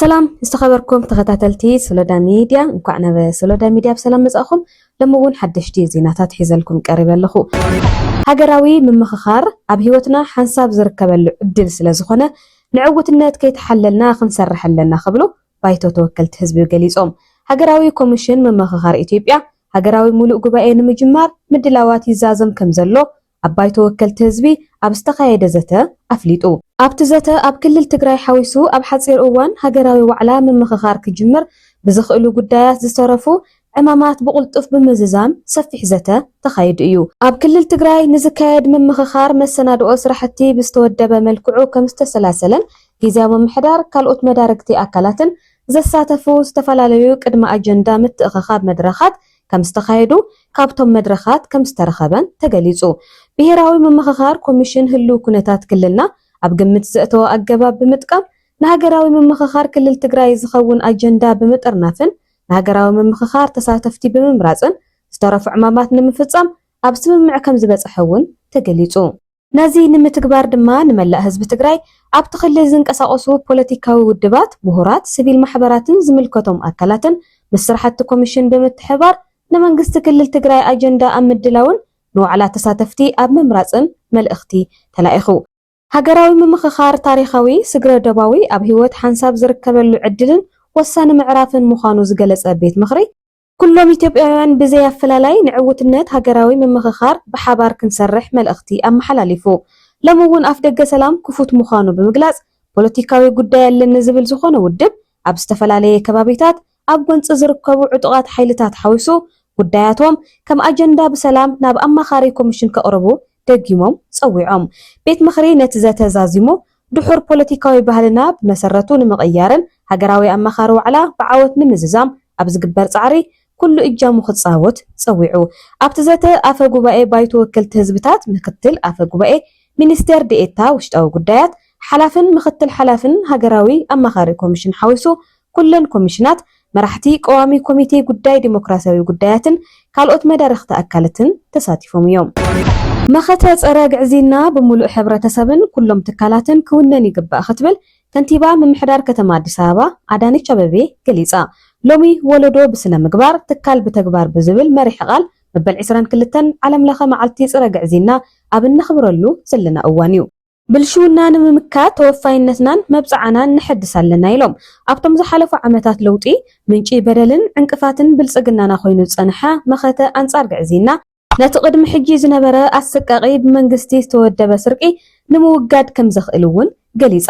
سلام استخبركم تخاتلتي سولودا ميديا እንኳን በሶሎዳ ሚዲያ በሰላም መጻኹም ለምውን ሓደሽቲ ዜናታት ሒዘልኩም ቀሪበ ኣለኹ ሃገራዊ ምምኽኻር ኣብ ህይወትና ሓንሳብ ዝርከበሉ ዕድል ስለ ዝኾነ ንዕውትነት ከይተሐለልና ክንሰርሕ ኣለና ክብሉ ባይቶ ተወከልቲ ህዝቢ ገሊጾም ሃገራዊ ኮሚሽን ምምኽኻር ኢትዮጵያ ሃገራዊ ሙሉእ ጉባኤ ንምጅማር ምድላዋት ይዛዘም ከም ዘሎ ኣብ ባይቶ ተወከልቲ ህዝቢ ኣብ ዝተኻየደ ዘተ ኣፍሊጡ ኣብቲ ዘተ ኣብ ክልል ትግራይ ሓዊሱ ኣብ ሓጺር እዋን ሃገራዊ ዋዕላ ምምኽኻር ክጅምር ብዝኽእሉ ጉዳያት ዝተረፉ ዕማማት ብቁልጡፍ ብምዝዛም ሰፊሕ ዘተ ተኻይዱ እዩ ኣብ ክልል ትግራይ ንዝካየድ ምምኽኻር መሰናድኦ ስራሕቲ ብዝተወደበ መልክዑ ከም ዝተሰላሰለን ጊዜያዊ ምምሕዳር ካልኦት መዳርግቲ ኣካላትን ዘሳተፉ ዝተፈላለዩ ቅድመ ኣጀንዳ ምትእኽኻብ መድረኻት ከም ዝተኻየዱ ካብቶም መድረኻት ከም ዝተረኸበን ተገሊጹ ብሄራዊ ምምኽኻር ኮሚሽን ህልው ኩነታት ክልልና ኣብ ግምት ዘእተወ ኣገባብ ብምጥቃም ንሃገራዊ ምምኽኻር ክልል ትግራይ ዝኸውን ኣጀንዳ ብምጥርናፍን ንሃገራዊ ምምኽኻር ተሳተፍቲ ብምምራፅን ዝተረፉ ዕማማት ንምፍጻም ኣብ ስምምዕ ከም ዝበጽሐ እውን ተገሊጹ ነዚ ንምትግባር ድማ ንመላእ ህዝቢ ትግራይ ኣብቲ ክልል ዝንቀሳቐሱ ፖለቲካዊ ውድባት ምሁራት ሲቪል ማሕበራትን ዝምልከቶም ኣካላትን ምስ ስራሕቲ ኮሚሽን ብምትሕባር ንመንግስቲ ክልል ትግራይ ኣጀንዳ ኣብ ምድላውን ንዋዕላ ተሳተፍቲ ኣብ ምምራፅን መልእኽቲ ተላኢኹ ሃገራዊ ምምኽኻር ታሪኻዊ ስግረ ደባዊ ኣብ ህይወት ሓንሳብ ዝርከበሉ ዕድልን ወሳኒ ምዕራፍን ምዃኑ ዝገለጸ ቤት ምኽሪ ኩሎም ኢትዮጵያውያን ብዘያፈላላይ ንዕውትነት ሃገራዊ ምምኽኻር ብሓባር ክንሰርሕ መልእኽቲ ኣመሓላሊፉ ለምውን ኣፍ ደገ ሰላም ክፉት ምዃኑ ብምግላጽ ፖለቲካዊ ጉዳይ ኣለኒ ዝብል ዝኾነ ውድብ ኣብ ዝተፈላለየ ከባቢታት ኣብ ጎንፂ ዝርከቡ ዕጡቓት ሓይልታት ሓዊሱ ጉዳያቶም ከም ኣጀንዳ ብሰላም ናብ ኣማኻሪ ኮሚሽን ከቕርቡ ደጊሞም ፀዊዖም ቤት ምኽሪ ነቲ ዘተዛዚሙ ድሑር ፖለቲካዊ ባህልና ብመሰረቱ ንምቕያርን ሃገራዊ ኣማኻሪ ዋዕላ ብዓወት ንምዝዛም ኣብ ዝግበር ጻዕሪ ኩሉ እጃሙ ክጻወት ፀዊዑ ኣብቲ ዘተ ኣፈ ጉባኤ ባይቶ ወከልቲ ህዝብታት ምክትል ኣፈ ጉባኤ ሚኒስቴር ዲኤታ ውሽጣዊ ጉዳያት ሓላፍን ምክትል ሓላፍን ሃገራዊ ኣማኻሪ ኮሚሽን ሓዊሱ ኩለን ኮሚሽናት መራሕቲ ቀዋሚ ኮሚቴ ጉዳይ ዲሞክራሲያዊ ጉዳያትን ካልኦት መዳርኽቲ ኣካላትን ተሳቲፎም እዮም መኸተ ፀረ ግዕዚና ብምሉእ ሕብረተሰብን ኩሎም ትካላትን ክውነን ይግባእ ክትብል ከንቲባ ምምሕዳር ከተማ ኣዲስ ኣበባ ኣዳነች ኣበቤ ገሊጻ ሎሚ ወለዶ ብስነ ምግባር ትካል ብተግባር ብዝብል መሪሕ ቃል መበል 22 ዓለም ለኸ መዓልቲ ፀረ ግዕዚና ኣብ እንኽብረሉ ዘለና እዋን እዩ ብልሽውና ንምምካት ተወፋይነትናን መብፃዕናን ንሕድስ ኣለና ኢሎም ኣብቶም ዝሓለፉ ዓመታት ለውጢ ምንጪ በደልን ዕንቅፋትን ብልጽግናና ኮይኑ ዝጸንሐ መኸተ ኣንጻር ግዕዚና ነቲ ቅድሚ ሕጂ ዝነበረ ኣሰቃቂ ብመንግስቲ ዝተወደበ ስርቂ ንምውጋድ ከም ዘኽእል እውን ገሊጻ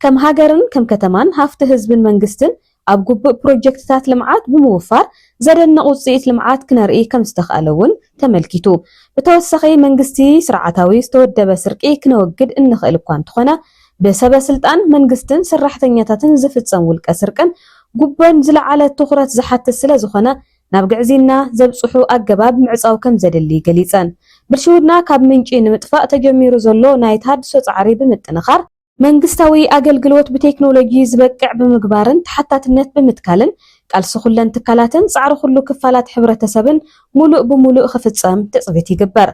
ከም ሃገርን ከም ከተማን ሃፍቲ ህዝብን መንግስትን ኣብ ጉቡእ ፕሮጀክትታት ልምዓት ብምውፋር ዘደንቕ ውፅኢት ልምዓት ክነርኢ ከም ዝተኽኣለ እውን ተመልኪቱ ብተወሳኺ መንግስቲ ስርዓታዊ ዝተወደበ ስርቂ ክነወግድ እንኽእል እኳ እንተኾነ ብሰበስልጣን መንግስትን ሰራሕተኛታትን ዝፍጸም ውልቀ ስርቅን ጉቦን ዝለዓለ ትኹረት ዝሓትት ስለ ዝኾነ ናብ ግዕዚና ዘብጽሑ ኣገባብ ምዕጻው ከም ዘደሊ ገሊጸን ብልሽውና ካብ ምንጪ ንምጥፋእ ተጀሚሩ ዘሎ ናይ ተሃድሶ ጻዕሪ ብምጥንኻር መንግስታዊ ኣገልግሎት ብቴክኖሎጂ ዝበቅዕ ብምግባርን ተሓታትነት ብምትካልን ቃልሲ ኩለን ትካላትን ጻዕሪ ኩሉ ክፋላት ሕብረተሰብን ሙሉእ ብምሉእ ክፍጸም ትጽቢት ይግበር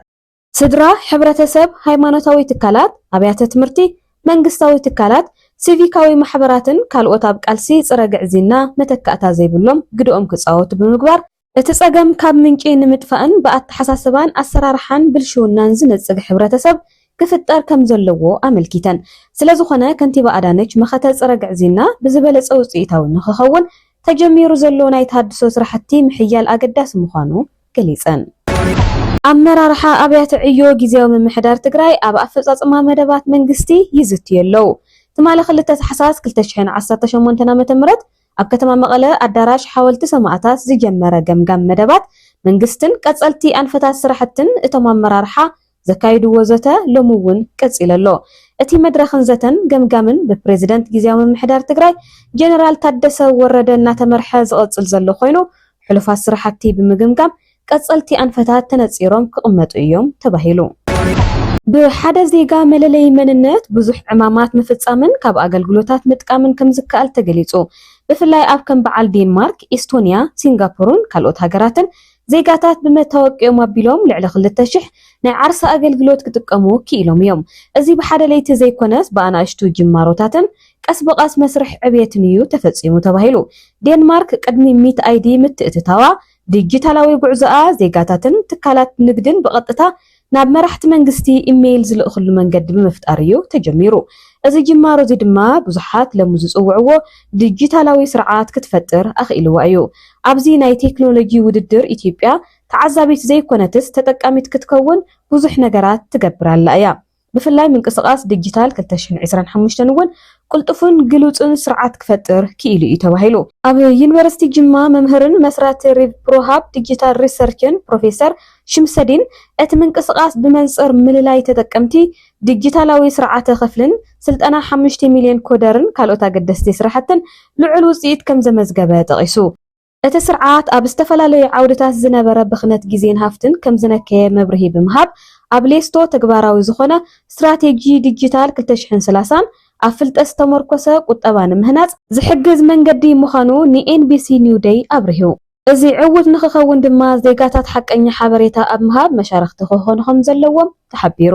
ስድራ ሕብረተሰብ ሃይማኖታዊ ትካላት ኣብያተ ትምህርቲ መንግስታዊ ትካላት ሲቪካዊ ማሕበራትን ካልኦት ኣብ ቃልሲ ፀረ ግዕዚና መተካእታ ዘይብሎም ግድኦም ክጻወቱ ብምግባር እቲ ጸገም ካብ ምንጪ ንምጥፋእን ብኣተሓሳስባን ኣሰራርሓን ብልሽውናን ዝነጽግ ሕብረተሰብ ክፍጠር ከም ዘለዎ ኣመልኪተን ስለዝኾነ ከንቲባ ኣዳነች መኸተ ፀረ ግዕዚና ብዝበለጸ ውጽኢታዊ ንኽኸውን ተጀሚሩ ዘሎ ናይ ተሃድሶ ስራሕቲ ምሕያል ኣገዳሲ ምዃኑ ገሊጸን ኣመራርሓ ኣብያተ ዕዮ ጊዜያዊ ምምሕዳር ትግራይ ኣብ ኣፈጻጽማ መደባት መንግስቲ ይዝትዩ ኣለዉ ትማሊ 2 ታሕሳስ 2018 ዓ.ም ኣብ ከተማ መቐለ ኣዳራሽ ሓወልቲ ሰማዕታት ዝጀመረ ገምጋም መደባት መንግስትን ቀጸልቲ ኣንፈታት ስራሕትን እቶም ኣመራርሓ ዘካይድዎ ዘተ ሎሚ እውን ቀጺሉ ኣሎ እቲ መድረኽን ዘተን ገምጋምን ብፕሬዝደንት ጊዜያዊ ምምሕዳር ትግራይ ጀነራል ታደሰ ወረደ እናተመርሐ ዝቐጽል ዘሎ ኮይኑ ሕሉፋት ስራሕቲ ብምግምጋም ቀጸልቲ ኣንፈታት ተነጺሮም ክቕመጡ እዮም ተባሂሉ ብሓደ ዜጋ መለለይ መንነት ብዙሕ ዕማማት ምፍጻምን ካብ ኣገልግሎታት ምጥቃምን ከም ዝከኣል ተገሊጹ ብፍላይ ኣብ ከም በዓል ዴንማርክ ኤስቶንያ ሲንጋፖርን ካልኦት ሃገራትን زيغاتات بمتوقعهم أبيلهم لعل 2000 ናይ ዓርሳ ኣገልግሎት ክጥቀሙ ክኢሎም እዮም እዚ ብሓደ ለይቲ ዘይኮነስ በኣናእሽቱ ጅማሮታትን ቀስ በቃስ መስርሕ ዕብየትን እዩ ተፈጺሙ ተባሂሉ ዴንማርክ ቅድሚ ሚት አይዲ ምትእትታዋ ዲጂታላዊ ጉዕዞኣ ዜጋታትን ትካላት ንግድን በቀጥታ ናብ መራሕቲ መንግስቲ ኢሜይል ዝልእኽሉ መንገዲ ብምፍጣር እዩ ተጀሚሩ እዚ ጅማሮ እዚ ድማ ብዙሓት ለሙዝ ዝጽውዕዎ ዲጂታላዊ ስርዓት ክትፈጥር ኣኽኢልዋ እዩ ኣብዚ ናይ ቴክኖሎጂ ውድድር ኢትዮጵያ تعذبت زي كونتس تتقامت كتكون ብዙሕ ነገራት ትገብራላ እያ ብፍላይ ምንቅስቃስ ዲጂታል 2025 እውን ቁልጥፉን ግሉጽን ስርዓት ክፈጥር ክኢሉ እዩ ተባሂሉ ኣብ ዩኒቨርሲቲ ጅማ መምህርን መስራቲ ሪፕሮሃብ ዲጂታል ሪሰርችን ፕሮፌሰር ሽምሰዲን እቲ ምንቅስቃስ ብመንጽር ምልላይ ተጠቀምቲ ዲጂታላዊ ስርዓተ ክፍልን ስልጠና 5 ሚሊዮን ኮደርን ካልኦት ኣገደስቲ ስራሕትን ልዑል ውጽኢት ከም ዘመዝገበ ጠቂሱ እቲ ስርዓት ኣብ ዝተፈላለዩ ዓውድታት ዝነበረ ብኽነት ግዜን ሃፍትን ከም ዝነከየ መብርሂ ብምሃብ ኣብ ሌስቶ ተግባራዊ ዝኾነ ስትራቴጂ ዲጂታል 2030 ኣብ ፍልጠት ዝተመርኮሰ ቁጠባ ንምህናጽ ዝሕግዝ መንገዲ ምዃኑ ንኤንቢሲ ኒው ዴይ ኣብርሂቡ እዚ ዕውት ንኽኸውን ድማ ዜጋታት ሓቀኛ ሓበሬታ ኣብ ምሃብ መሻርክቲ ክኾኑ ዘለዎም ተሓቢሩ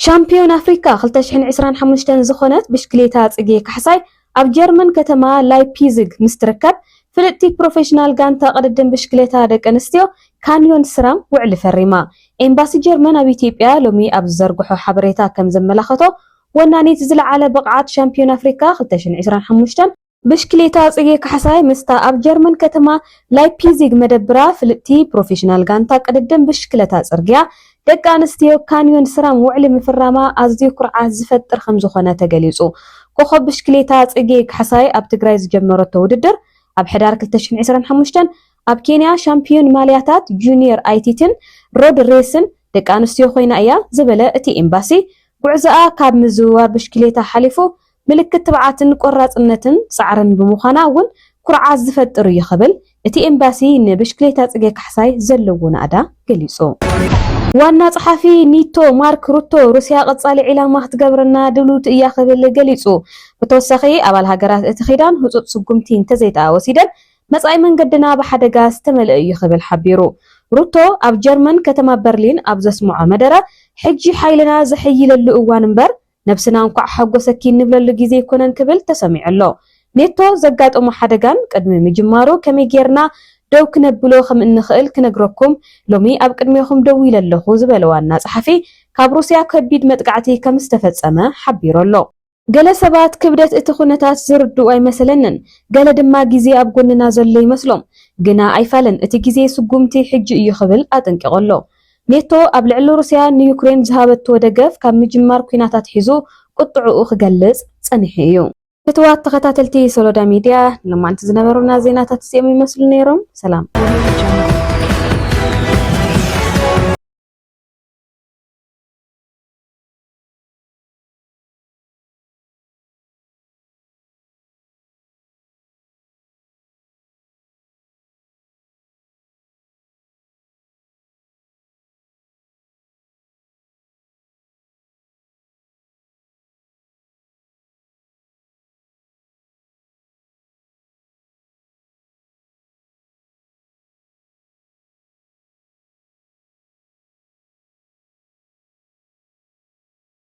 ሻምፒዮን ኣፍሪካ 2025 ዝኾነት ብሽክሌታ ጽጌ ካሕሳይ ኣብ ጀርመን ከተማ ላይፕዚግ ምስትርከብ ፍልጥቲ ፕሮፌሽናል ጋንታ ቅድድም ብሽክሌታ ደቂ ኣንስትዮ ካንዮን ስራም ውዕል ፈሪማ ኤምባሲ ጀርመን ኣብ ኢትዮጵያ ሎሚ ኣብ ዘርግሖ ሓበሬታ ከም ዘመላኽቶ ወናኒት ዝለዓለ ብቕዓት ሻምፒዮን ኣፍሪካ 2025 ብሽክሌታ ጽጌ ካሕሳይ ምስታ ኣብ ጀርመን ከተማ ላይፕዚግ መደብራ ፍልጥቲ ፕሮፌሽናል ጋንታ ቅድድም ብሽክሌታ ጽርግያ ደቂ ኣንስትዮ ካንዮን ስራም ውዕል ምፍራማ ኣዝዩ ኩርዓት ዝፈጥር ከም ዝኾነ ተገሊጹ ኮኸብ ብሽክሌታ ጽጌ ካሕሳይ ኣብ ትግራይ ዝጀመረቶ ውድድር ኣብ ሕዳር 2025 ኣብ ኬንያ ሻምፒዮን ማልያታት ጁኒየር አይቲትን ሮድ ሬስን ደቂ ኣንስትዮ ኮይና እያ ዝበለ እቲ ኤምባሲ ጉዕዞኣ ካብ ምዝዋር ብሽክሌታ ሓሊፉ ምልክት ትብዓትን ቆራጽነትን ጻዕርን ብምዃና እውን ኩርዓት ዝፈጥር እዩ ኸብል እቲ ኤምባሲ ንብሽክሌታ ጽጌ ካሕሳይ ዘለዎ ናዕዳ ገሊጹ ዋና ጸሓፊ ኒቶ ማርክ ሩቶ ሩስያ ቀጻሊ ዒላማ ክትገብረና ድሉት እያ ኸብል ገሊጹ ብተወሳኺ ኣባል ሃገራት እቲ ኺዳን ህጹጽ ስጉምቲ እንተዘይተኣወሲደን መጻኢ መንገድና ብሓደጋ ዝተመልአ እዩ ኸብል ሓቢሩ ሩቶ ኣብ ጀርመን ከተማ በርሊን ኣብ ዘስምዖ መደረ ሕጂ ሓይልና ዘሕይለሉ እዋን እምበር ነብስና እንኳዕ ሓጎሰኪ ንብለሉ ግዜ ይኮነን ክብል ተሰሚዑ ኣሎ ኔቶ ዘጋጠሙ ሓደጋን ቅድሚ ምጅማሩ ከመይ ጌርና ደው ክነብሎ ከም እንኽእል ክነግረኩም ሎሚ ኣብ ቅድሚኹም ደው ኢለለኹ ዝበለ ዋና ጸሓፊ ካብ ሩስያ ከቢድ መጥቃዕቲ ከም ዝተፈጸመ ሓቢሩ ኣሎ ገለ ሰባት ክብደት እቲ ኩነታት ዝርድኡ ኣይመስለንን ገለ ድማ ግዜ ኣብ ጎንና ዘሎ ይመስሎም ግና ኣይፋለን እቲ ግዜ ስጉምቲ ሕጂ እዩ ኽብል ኣጠንቂቑ ኣሎ ኔቶ ኣብ ልዕሊ ሩስያ ንዩክሬን ዝሃበቶ ደገፍ ካብ ምጅማር ኩናታት ሒዙ ቁጥዑኡ ክገልጽ ጸኒሑ እዩ ክትዋት ተኸታተልቲ ሶሎዳ ሚድያ ለማንት ዝነበሩና ዜናታት እዚኦም ይመስሉ ነይሮም ሰላም